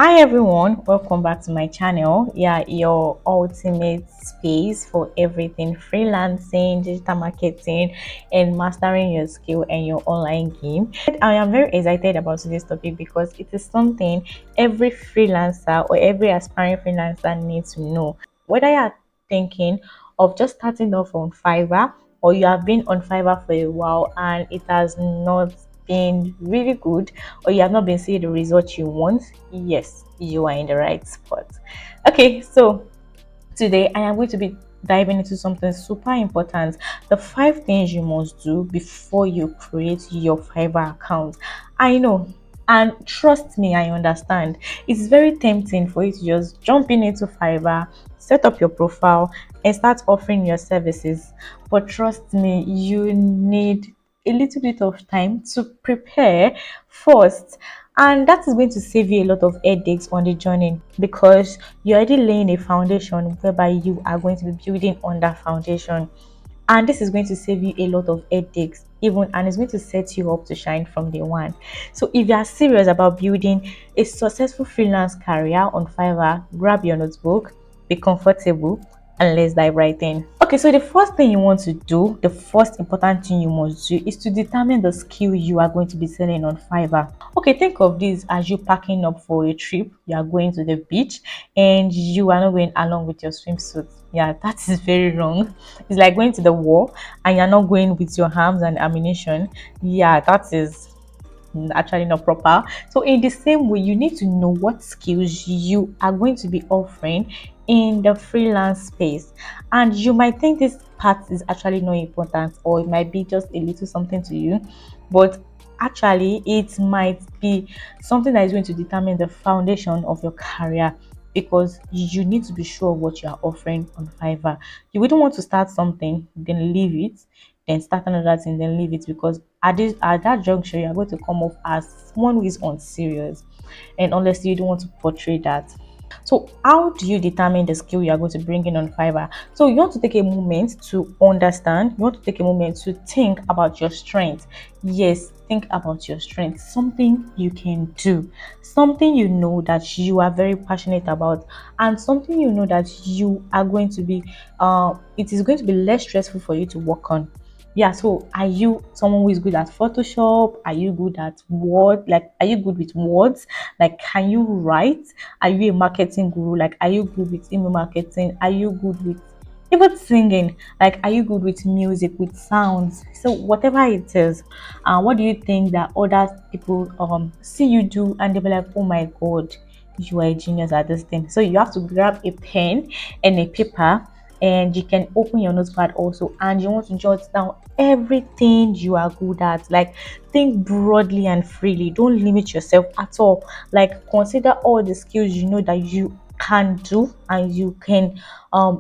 Hi everyone, welcome back to my channel. Yeah, your ultimate space for everything freelancing, digital marketing, and mastering your skill and your online game. I am very excited about today's topic because it is something every freelancer or every aspiring freelancer needs to know. Whether you are thinking of just starting off on Fiverr or you have been on Fiverr for a while and it has not been really good or you have not been seeing the results you want, yes, you are in the right spot. Okay, so today I am going to be diving into something super important: the 5 things you must do before you create your Fiverr account. I know, and trust me, I understand it's very tempting for you to just jump into Fiverr, set up your profile, and start offering your services. But trust me, you need a little bit of time to prepare first, and that is going to save you a lot of headaches on the journey because you're already laying a foundation whereby you are going to be building on that foundation. And this is going to save you a lot of headaches even, and it's going to set you up to shine from day one. So if you are serious about building a successful freelance career on Fiverr, grab your notebook, be comfortable, and let's dive right in. Okay, so the first thing you want to do, the first important thing you must do, is to determine the skill you are going to be selling on Fiverr. Okay, think of this as you packing up for a trip. You are going to the beach and you are not going along with your swimsuit. Yeah, that is very wrong. It's like going to the war and you're not going with your arms and ammunition. Yeah, that is actually not proper. So in the same way, you need to know what skills you are going to be offering in the freelance space. And you might think this part is actually not important, or it might be just a little something to you, but actually it might be something that is going to determine the foundation of your career, because you need to be sure of what you are offering on Fiverr. You wouldn't want to start something then leave it, then start another thing, then leave it, because at that juncture you are going to come off as someone who is unserious. And honestly, you don't want to portray that. So how do you determine the skill you are going to bring in on Fiverr? So you want to take a moment to understand, you want to take a moment to think about your strength. Yes, think about your strength, something you can do, something you know that you are very passionate about, and something you know that you are going to be it is going to be less stressful for you to work on. Yeah, so are you someone who is good at Photoshop? Are you good at Word? Like, are you good with words? Like, can you write? Are you a marketing guru? Like, are you good with email marketing? Are you good with even singing? Like, are you good with music, with sounds? So whatever it is, what do you think that other people see you do and they'll be like, oh my god, you are a genius at this thing. So you have to grab a pen and a paper, and you can open your notepad also, and you want to jot down everything you are good at. Like, think broadly and freely, don't limit yourself at all. Like, consider all the skills you know that you can do and you can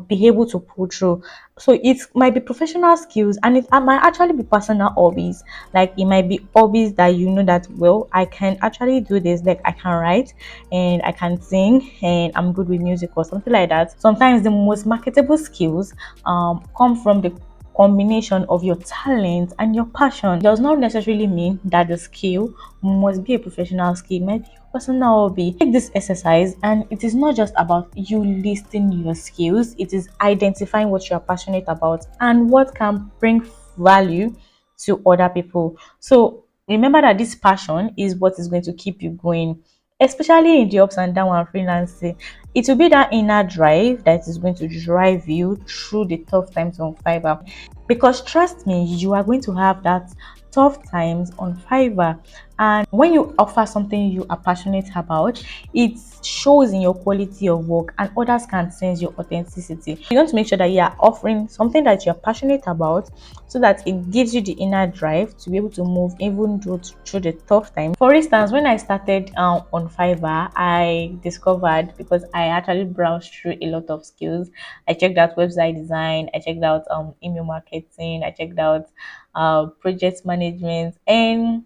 be able to pull through. So it might be professional skills, and it might actually be personal hobbies. Like, it might be hobbies that you know that, well, I can actually do this. Like, I can write and I can sing and I'm good with music or something like that. Sometimes the most marketable skills come from the combination of your talent and your passion. It does not necessarily mean that the skill must be a professional skill. It might be your personal hobby. Take this exercise, and it is not just about you listing your skills, it is identifying what you are passionate about and what can bring value to other people. So remember that this passion is what is going to keep you going, especially in the ups and downs and freelancing. It will be that inner drive that is going to drive you through the tough times on Fiverr. Because trust me, you are going to have that tough times on Fiverr. And when you offer something you are passionate about, it shows in your quality of work and others can sense your authenticity. You want to make sure that you are offering something that you're passionate about, so that it gives you the inner drive to be able to move even through the tough time. For instance, when I started on Fiverr, I discovered, because I actually browsed through a lot of skills. I checked out website design, I checked out email marketing, I checked out project management, and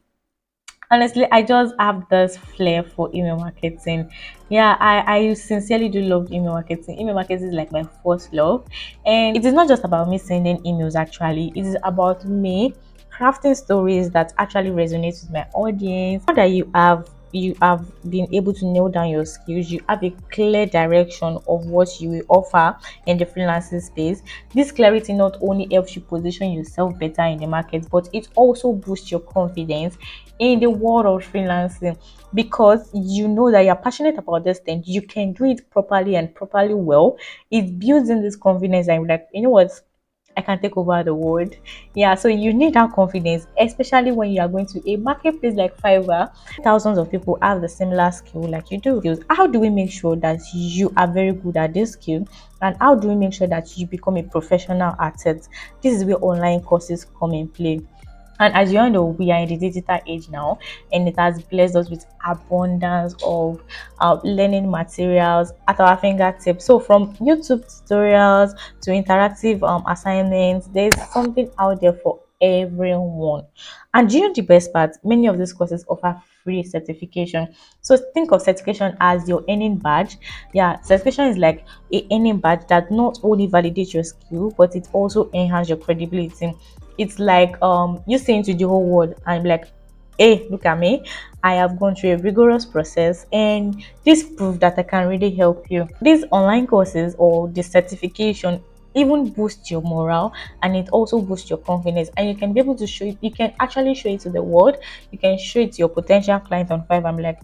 honestly, I just have this flair for email marketing. Yeah, I sincerely do love email marketing. Email marketing is like my first love. And it is not just about me sending emails, actually. It is about me crafting stories that actually resonate with my audience. Now that you have you have been able to nail down your skills, you have a clear direction of what you will offer in the freelancing space. This clarity not only helps you position yourself better in the market, but it also boosts your confidence in the world of freelancing, because you know that you're passionate about this thing, you can do it properly and properly well. It builds in this confidence, and like, you know what, I can take over the world. Yeah, so you need that confidence, especially when you are going to a marketplace like Fiverr. Thousands of people have the similar skill like you do. How do we make sure that you are very good at this skill? And how do we make sure that you become a professional at it? This is where online courses come in play. And as you all know, we are in the digital age now, and it has blessed us with abundance of learning materials at our fingertips. So, from YouTube tutorials to interactive assignments, there's something out there for everyone. And do you know the best part? Many of these courses offer free certification. So, think of certification as your earning badge. Yeah, certification is like a earning badge that not only validates your skill, but it also enhances your credibility. It's like you saying to the whole world, I'm like, hey, look at me, I have gone through a rigorous process, and this proof that I can really help you. These online courses or the certification even boost your morale, and it also boosts your confidence, and you can be able to show it, you can actually show it to the world, you can show it to your potential client on Fiverr. I'm like,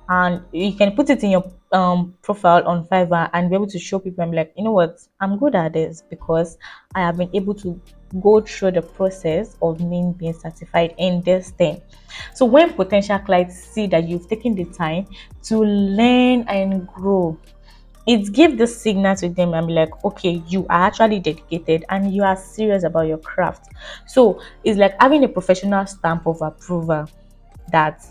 and you can put it in your profile on Fiverr and be able to show people, I'm like, you know what, I'm good at this because I have been able to go through the process of me being certified in this thing. So when potential clients see that you've taken the time to learn and grow, it gives the signal to them. I'm like, okay, you are actually dedicated and you are serious about your craft. So it's like having a professional stamp of approval that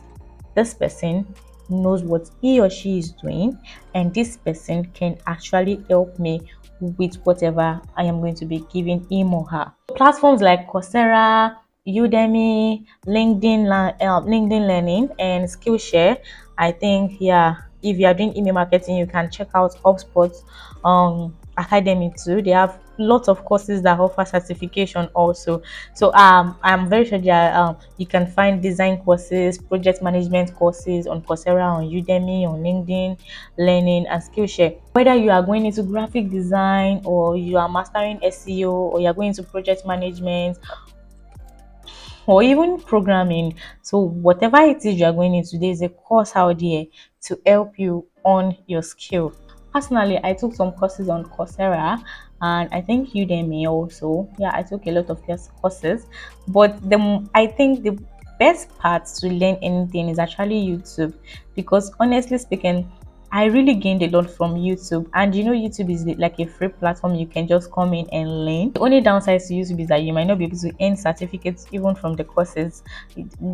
this person knows what he or she is doing, and this person can actually help me with whatever I am going to be giving him or her. Platforms like Coursera, Udemy, LinkedIn Learning, and Skillshare. I think, yeah, if you are doing email marketing, you can check out HubSpot Academy too. They have lots of courses that offer certification also. So I'm very sure that you can find design courses, project management courses on Coursera, on Udemy, on LinkedIn Learning, and Skillshare. Whether you are going into graphic design, or you are mastering SEO, or you are going into project management, or even programming. So whatever it is you are going into, there is a course out there to help you on your skill. Personally, I took some courses on Coursera, and I think Udemy also. Yeah, I took a lot of courses, but I think the best part to learn anything is actually YouTube, because honestly speaking, I really gained a lot from YouTube. And you know, YouTube is like a free platform, you can just come in and learn. The only downside to YouTube is that you might not be able to earn certificates even from the courses.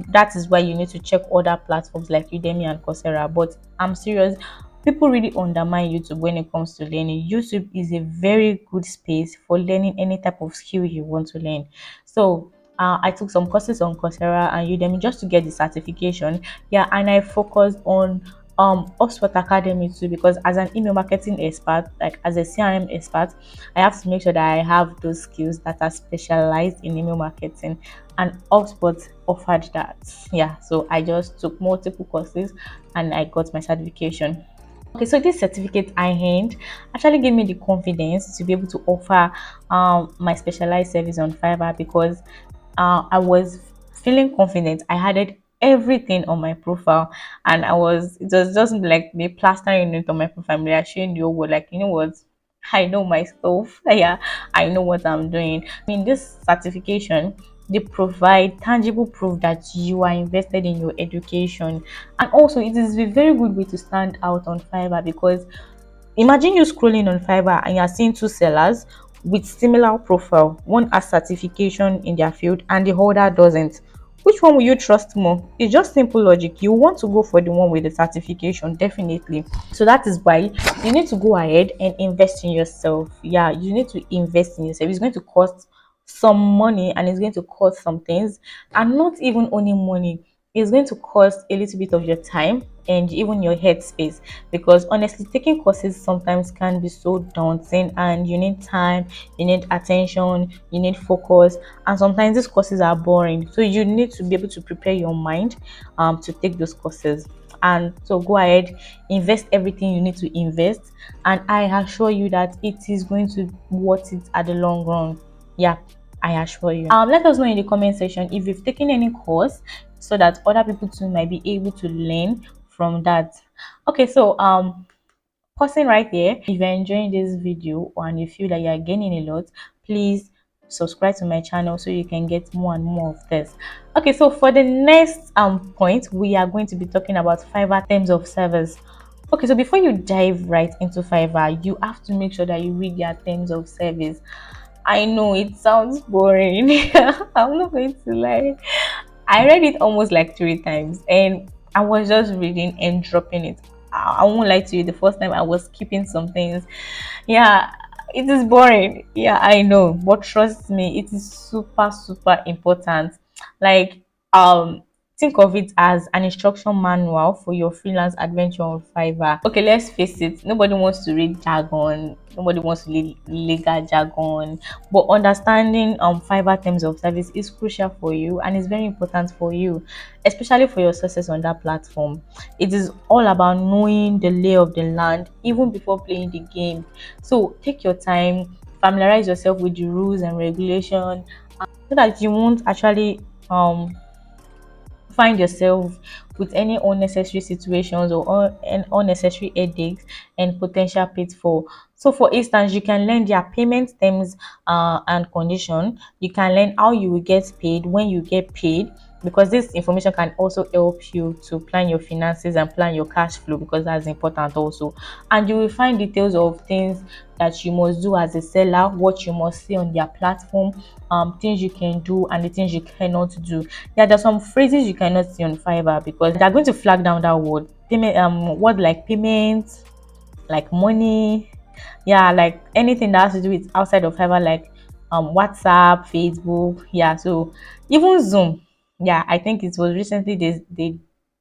That is why you need to check other platforms like Udemy and Coursera. But I'm serious, people really undermine YouTube when it comes to learning. YouTube is a very good space for learning any type of skill you want to learn. So I took some courses on Coursera and Udemy just to get the certification. Yeah, and I focused on HubSpot Academy too, because as an email marketing expert, like as a CRM expert, I have to make sure that I have those skills that are specialized in email marketing, and HubSpot offered that. Yeah, so I just took multiple courses and I got my certification. Okay, so this certificate I earned actually gave me the confidence to be able to offer my specialized service on Fiverr, because I was feeling confident. I had everything on my profile, and it was just like me plastering it on my profile. I'm like showing you what, like, you know what, I know my stuff. Yeah, I know what I'm doing. I mean, this certification, they provide tangible proof that you are invested in your education, and also it is a very good way to stand out on Fiverr, because imagine you scrolling on Fiverr and you're seeing two sellers with similar profile. One has certification in their field and the other doesn't. Which one will you trust more? It's just simple logic. You want to go for the one with the certification, definitely. So that is why you need to go ahead and invest in yourself. Yeah, you need to invest in yourself. It's going to cost some money, and it's going to cost some things, and not even only money, it's going to cost a little bit of your time and even your headspace, because honestly, taking courses sometimes can be so daunting, and you need time, you need attention, you need focus, and sometimes these courses are boring, so you need to be able to prepare your mind to take those courses. And so go ahead, invest everything you need to invest, and I assure you that it is going to be worth it at the long run. Yeah, I assure you. Let us know in the comment section if you've taken any course, so that other people too might be able to learn from that. Okay, so pausing right there. If you're enjoying this video and you feel that you're gaining a lot, please subscribe to my channel so you can get more and more of this. Okay, so for the next point, we are going to be talking about Fiverr terms of service. Okay, so before you dive right into Fiverr, you have to make sure that you read their terms of service. I know it sounds boring. I'm not going to lie. I read it almost like 3 times, and I was just reading and dropping it. I won't lie to you, the first time I was skipping some things. Yeah, it is boring. Yeah, I know, but trust me, it is super, super important. Like, um, think of it as an instruction manual for your freelance adventure on Fiverr. Okay, let's face it, nobody wants to read jargon, nobody wants to read legal jargon, but understanding Fiverr terms of service is crucial for you and is very important for you, especially for your success on that platform. It is all about knowing the lay of the land even before playing the game. So take your time, familiarize yourself with the rules and regulation, so that you won't actually find yourself with any unnecessary situations or unnecessary headaches and potential pitfall. So, for instance, you can learn their payment terms and condition. You can learn how you will get paid, when you get paid, because this information can also help you to plan your finances and plan your cash flow, because that's important also. And you will find details of things that you must do as a seller, what you must see on their platform, things you can do and the things you cannot do. Yeah, there's some phrases you cannot see on Fiverr because they're going to flag down that word payment, word like payment, like money, yeah, like anything that has to do with outside of Fiverr, like WhatsApp, Facebook, yeah. So even Zoom, yeah, I think it was recently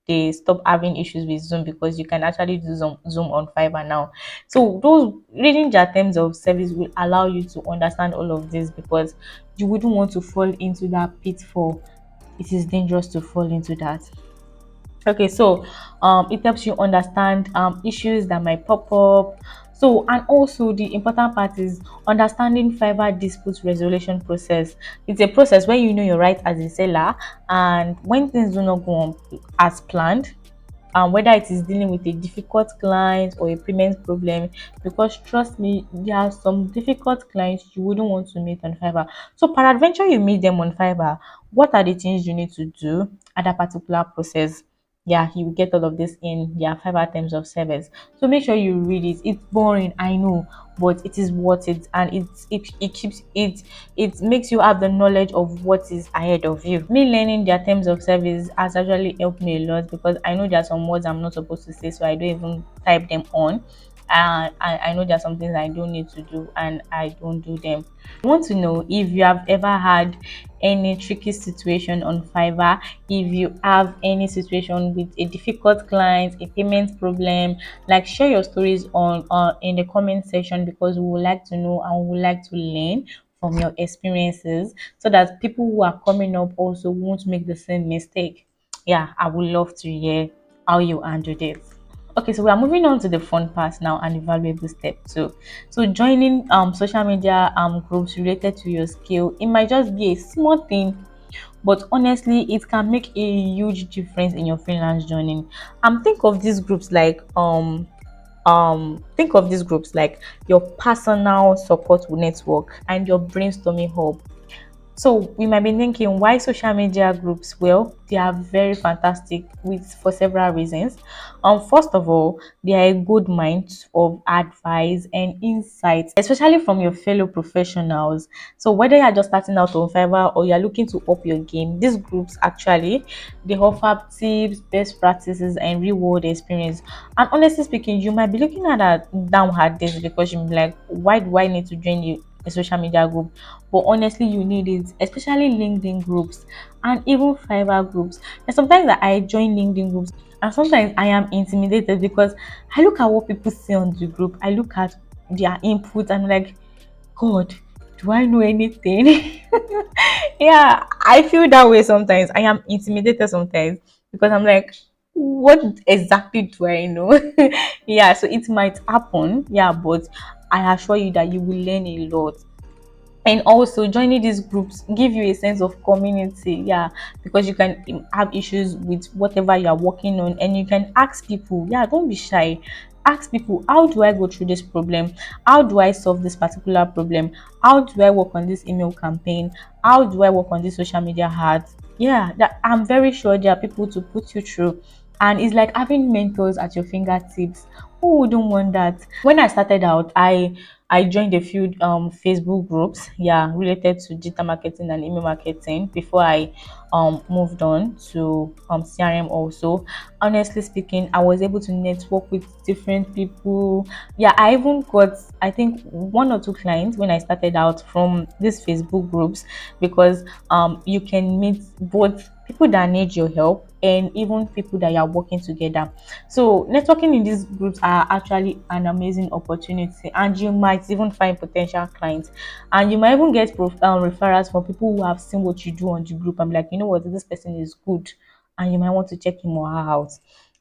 they stopped having issues with Zoom because you can actually do Zoom on Fiverr now. So those reading their terms of service will allow you to understand all of this, because you wouldn't want to fall into that pitfall. It is dangerous to fall into that. Okay, so it helps you understand issues that might pop up. So, and also the important part is understanding Fiverr dispute resolution process. It's a process where you know your right as a seller, and when things do not go on as planned, whether it is dealing with a difficult client or a payment problem, because trust me, there are some difficult clients you wouldn't want to meet on Fiverr. So peradventure you meet them on Fiverr, what are the things you need to do at that particular process? Yeah, you will get all of this in their Fiverr terms of service. So make sure you read it. It's boring, I know, but it is worth it, and it keeps it makes you have the knowledge of what is ahead of you. Me learning their terms of service has actually helped me a lot, because I know there are some words I'm not supposed to say, so I don't even type them on. I know there are some things I don't need to do and I don't do them. I want to know if you have ever had any tricky situation on Fiverr, if you have any situation with a difficult client, a payment problem. Like, share your stories on in the comment section, because we would like to know and we would like to learn from your experiences, so that people who are coming up also won't make the same mistake. Yeah, I would love to hear how you handled it. Okay, so we are moving on to the fun part now and the valuable step two. So joining social media groups related to your skill. It might just be a small thing, but honestly it can make a huge difference in your freelance journey. Think of these groups like think of these groups like your personal support network and your brainstorming hub. So we might be thinking, why social media groups? Well, they are very fantastic with for several reasons. First of all, they are a good mind of advice and insights, especially from your fellow professionals. So whether you're just starting out on Fiverr or you're looking to up your game, these groups actually they offer tips, best practices, and reward experience. And honestly speaking, you might be looking at that down at this, because you're like, why do I need to join you? A social media group? But honestly, you need it, especially LinkedIn groups and even Fiverr groups. And sometimes that I join LinkedIn groups, and sometimes I am intimidated because I look at what people say on the group, I look at their input, and I'm like, God, do I know anything? Yeah, I feel that way sometimes. I am intimidated sometimes because I'm like, What exactly do I know? Yeah, so it might happen, yeah, but I assure you that you will learn a lot. And also joining these groups give you a sense of community, yeah, because you can have issues with whatever you are working on, and you can ask people, yeah, don't be shy. Ask people, how do I go through this problem? How do I solve this particular problem? How do I work on this email campaign? How do I work on this social media ads? Yeah, that I'm very sure there are people to put you through, and it's like having mentors at your fingertips. Who wouldn't want that? When I started out, I joined a few Facebook groups, yeah, related to digital marketing and email marketing before I moved on to CRM also. Honestly speaking, I was able to network with different people. Yeah, I even got, I think, one or two clients when I started out from these Facebook groups, because you can meet both people that need your help and even people that you are working together. So networking in these groups are actually an amazing opportunity, and you might even find potential clients, and you might even get referrals from people who have seen what you do on the group and be like, you know what, this person is good, and you might want to check him or her out.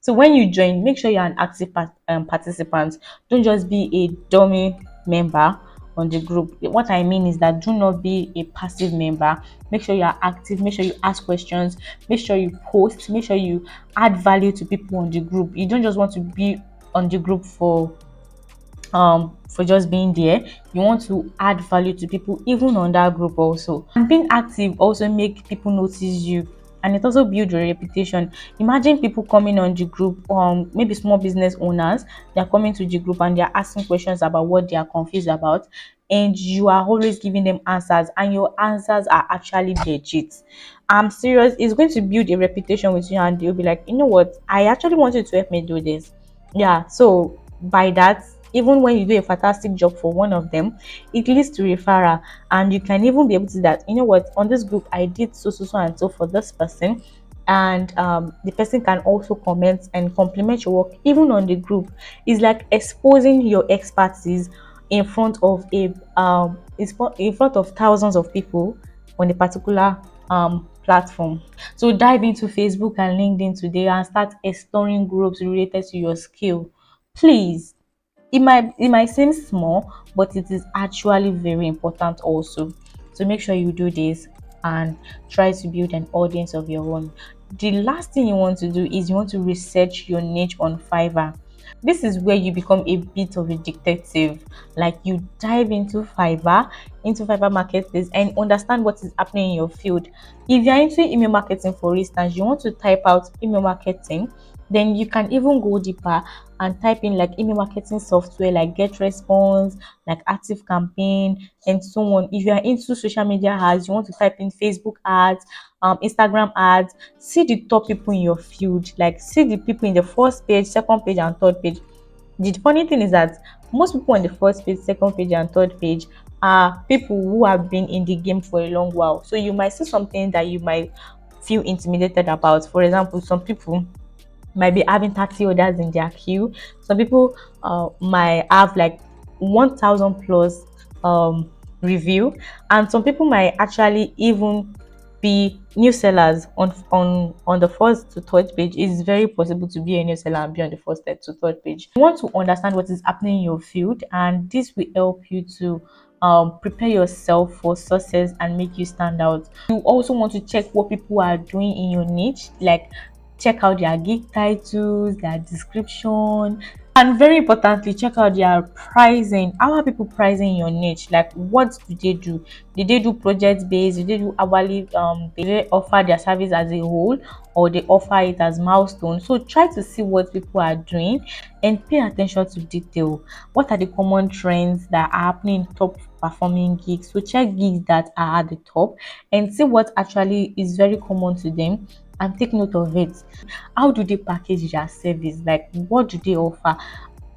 So when you join, make sure you're an active participant. Don't just be a dummy member on the group. What I mean is that do not be a passive member. Make sure you are active. Make sure you ask questions. Make sure you post. Make sure you add value to people on the group. You don't just want to be on the group for just being there. You want to add value to people even on that group also. And being active also make people notice you, and it also builds your reputation. Imagine people coming on the group, maybe small business owners, they're coming to the group and they're asking questions about what they are confused about, and you are always giving them answers, and your answers are actually legit. I'm serious, it's going to build a reputation with you, and they'll be like, you know what, I actually wanted to help me do this. Yeah, so by that, even when you do a fantastic job for one of them, it leads to referral, and you can even be able to do that. You know what, on this group I did so so so and so for this person, and the person can also comment and compliment your work even on the group. It's like exposing your expertise in front of in front of thousands of people on a particular platform. So dive into Facebook and LinkedIn today and start exploring groups related to your skill. Please, it might seem small, but it is actually very important also. So make sure you do this and try to build an audience of your own. The last thing you want to do is you want to research your niche on Fiverr. This is where you become a bit of a detective. Like, you dive into Fiverr marketplace, and understand what is happening in your field. If you're into email marketing, for instance, you want to type out email marketing, then you can even go deeper and type in like email marketing software like Get Response, like Active Campaign, and so on. If you are into social media ads, you want to type in Facebook ads, Instagram ads, see the top people in your field, like see the people in the first page, second page, and third page. The funny thing is that most people on the first page, second page, and third page are people who have been in the game for a long while. So you might see something that you might feel intimidated about. For example, some people might be having 30 orders in their queue. Some people might have like 1,000 plus review, and some people might actually even be new sellers on the first to third page. It's very possible to be a new seller and be on the first to third page. You want to understand what is happening in your field, and this will help you to prepare yourself for success and make you stand out. You also want to check what people are doing in your niche, like check out their gig titles, their description, and very importantly, check out their pricing. How are people pricing your niche? Like, what do they do? Did they do project based? Did they do hourly? Did they offer their service as a whole, or they offer it as milestone? So try to see what people are doing and pay attention to detail. What are the common trends that are happening in top performing gigs? So check gigs that are at the top and see what actually is very common to them, and take note of it. How do they package their service? Like, what do they offer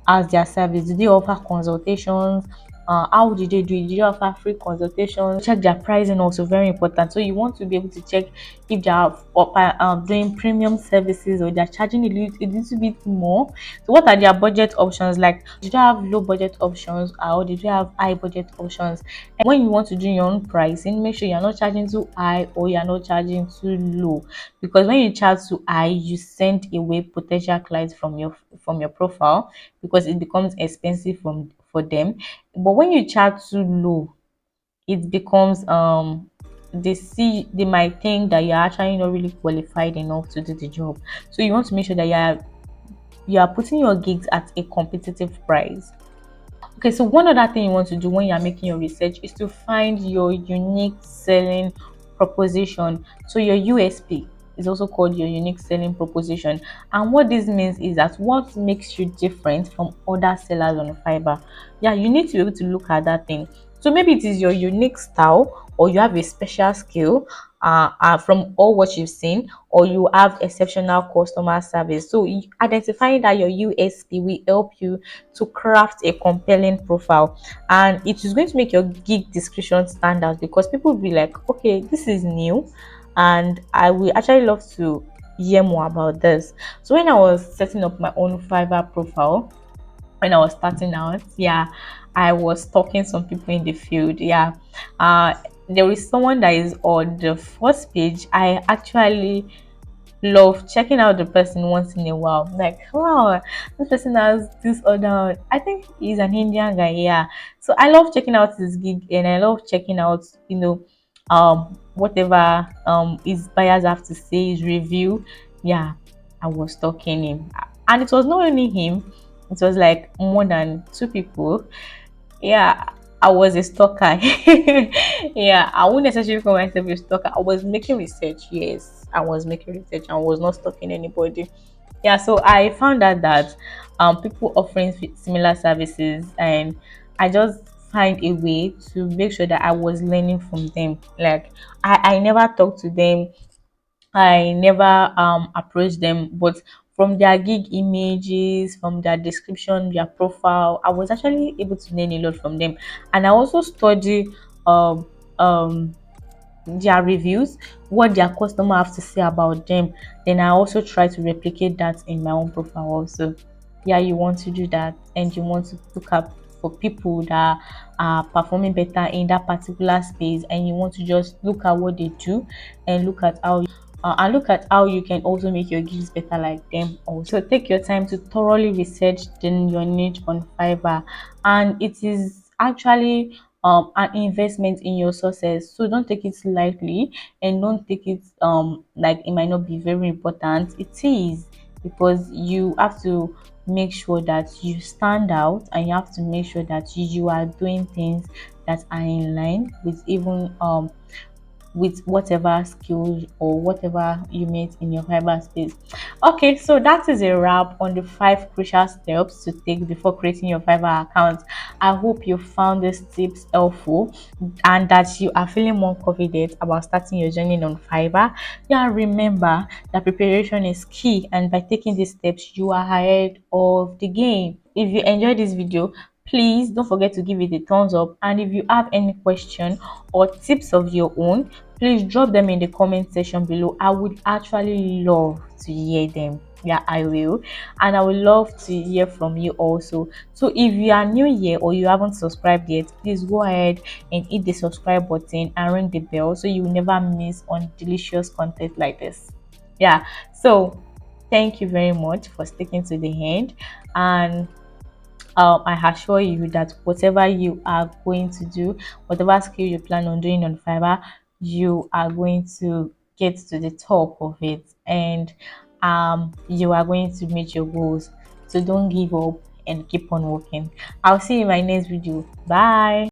as their service? Do they offer consultations? how did they do it? Did you offer free consultation? Check their pricing, also very important. So you want to be able to check if they are doing premium services or they're charging a little bit more. So what are their budget options? Like, did you have low budget options or did you have high budget options? And when you want to do your own pricing, make sure you're not charging too high or you're not charging too low, because when you charge too high, you send away potential clients from your profile, because it becomes expensive for them. But when you charge too low, it becomes they might think that you're actually not really qualified enough to do the job. So you want to make sure that you are putting your gigs at a competitive price. Okay, so one other thing you want to do when you're making your research is to find your unique selling proposition. So your USP is also called your unique selling proposition. And what this means is that what makes you different from other sellers on Fiverr. Yeah, you need to be able to look at that thing. So maybe it is your unique style, or you have a special skill from all what you've seen, or you have exceptional customer service. So identifying that your USP will help you to craft a compelling profile, and it is going to make your gig description stand out, because people will be like, okay, this is new and I will actually love to hear more about this. So when I was setting up my own Fiverr profile, when I was starting out, yeah, I was stalking some people in the field. Yeah. Uh there is someone that is on the first page. I actually love checking out the person once in a while. Like, wow, this person has this other. I think he's an Indian guy, yeah. So I love checking out his gig, and I love checking out, whatever his buyers have to say, his review. Yeah, I was stalking him, and it was not only him. It was like more than two people. Yeah, I was a stalker. Yeah, I wouldn't necessarily call myself a stalker. I was making research. Yes, I was making research. I was not stalking anybody. Yeah, so I found out that people offering similar services, and I just find a way to make sure that I was learning from them. Like, I never talked to them, I never approached them, but from their gig images, from their description, their profile, I was actually able to learn a lot from them. And I also study um um their reviews, what their customer have to say about them. Then I also try to replicate that in my own profile also. Yeah, you want to do that, and you want to look up for people that are performing better in that particular space, and you want to just look at what they do and look at how you can also make your gigs better like them also. So take your time to thoroughly research your niche on Fiverr, and it is actually an investment in your success. So don't take it lightly, and don't take it like it might not be very important. It is, because you have to make sure that you stand out, and you have to make sure that you are doing things that are in line with whatever skills or whatever you meet in your Fiverr space. Okay, so that is a wrap on the 5 crucial steps to take before creating your Fiverr account. I hope you found these tips helpful, and that you are feeling more confident about starting your journey on Fiverr. Yeah, remember that preparation is key, and by taking these steps, you are ahead of the game. If you enjoyed this video, please don't forget to give it a thumbs up, and if you have any question or tips of your own, please drop them in the comment section below. I would actually love to hear them. Yeah, I will. And I would love to hear from you also. So if you are new here or you haven't subscribed yet, please go ahead and hit the subscribe button and ring the bell, so you will never miss on delicious content like this. Yeah, so thank you very much for sticking to the end, and I assure you that whatever you are going to do, whatever skill you plan on doing on Fiverr, you are going to get to the top of it, and you are going to meet your goals. So don't give up and keep on working. I'll see you in my next video. Bye.